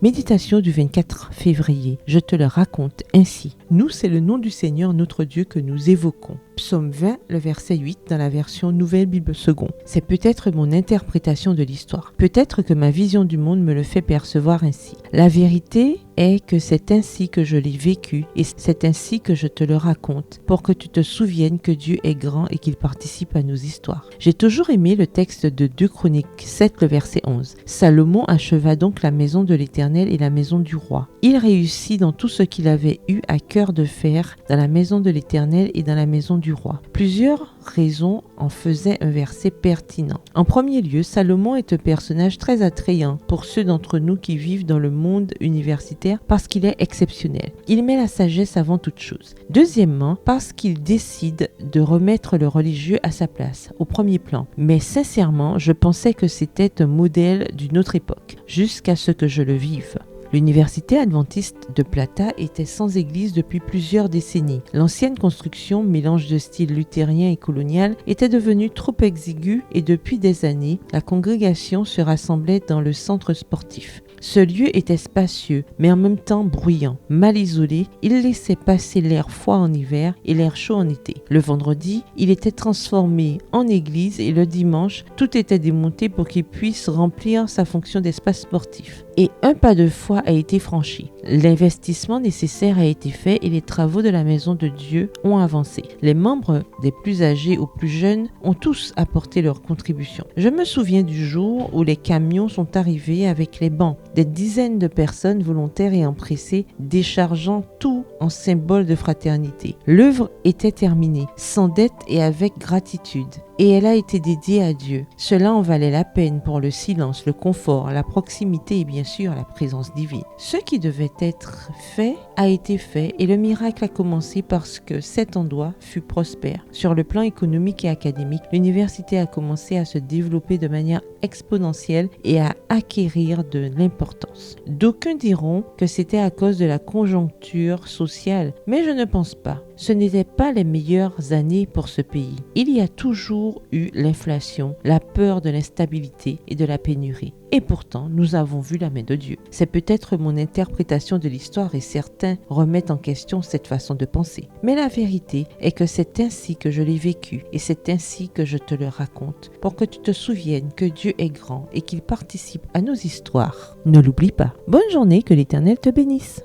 Méditation du 24 février. Je te le raconte ainsi. Nous, c'est le nom du Seigneur notre Dieu que nous évoquons. Psaume 20, le verset 8 dans la version Nouvelle Bible Seconde. C'est peut-être mon interprétation de l'histoire. Peut-être que ma vision du monde me le fait percevoir ainsi. La vérité est que c'est ainsi que je l'ai vécu et c'est ainsi que je te le raconte pour que tu te souviennes que Dieu est grand et qu'il participe à nos histoires. J'ai toujours aimé le texte de 2 Chroniques 7, le verset 11. Salomon acheva donc la maison de l'Éternel et la maison du roi. Il réussit dans tout ce qu'il avait eu à cœur de faire dans la maison de l'Éternel et dans la maison du roi. Plusieurs raisons en faisaient un verset pertinent. En premier lieu, Salomon est un personnage très attrayant pour ceux d'entre nous qui vivent dans le monde universitaire parce qu'il est exceptionnel. Il met la sagesse avant toute chose. Deuxièmement, parce qu'il décide de remettre le religieux à sa place, au premier plan. Mais sincèrement, je pensais que c'était un modèle d'une autre époque, jusqu'à ce que je le vive. L'université adventiste de Plata était sans église depuis plusieurs décennies. L'ancienne construction, mélange de style luthérien et colonial, était devenue trop exiguë et depuis des années, la congrégation se rassemblait dans le centre sportif. Ce lieu était spacieux, mais en même temps bruyant. Mal isolé, il laissait passer l'air froid en hiver et l'air chaud en été. Le vendredi, il était transformé en église et le dimanche, tout était démonté pour qu'il puisse remplir sa fonction d'espace sportif. Et un pas de foi a été franchi. L'investissement nécessaire a été fait et les travaux de la maison de Dieu ont avancé. Les membres, des plus âgés aux plus jeunes, ont tous apporté leur contribution. Je me souviens du jour où les camions sont arrivés avec les bancs. Des dizaines de personnes volontaires et empressées, déchargeant tout en symbole de fraternité. L'œuvre était terminée, sans dette et avec gratitude. Et elle a été dédiée à Dieu. Cela en valait la peine pour le silence, le confort, la proximité et bien sûr la présence divine. Ce qui devait être fait a été fait et le miracle a commencé parce que cet endroit fut prospère. Sur le plan économique et académique, l'université a commencé à se développer de manière exponentielle et à acquérir de l'importance. D'aucuns diront que c'était à cause de la conjoncture sociale, mais je ne pense pas. Ce n'étaient pas les meilleures années pour ce pays. Il y a toujours eu l'inflation, la peur de l'instabilité et de la pénurie. Et pourtant, nous avons vu la main de Dieu. C'est peut-être mon interprétation de l'histoire et certains remettent en question cette façon de penser. Mais la vérité est que c'est ainsi que je l'ai vécu et c'est ainsi que je te le raconte pour que tu te souviennes que Dieu est grand et qu'il participe à nos histoires. Ne l'oublie pas. Bonne journée, que l'Éternel te bénisse.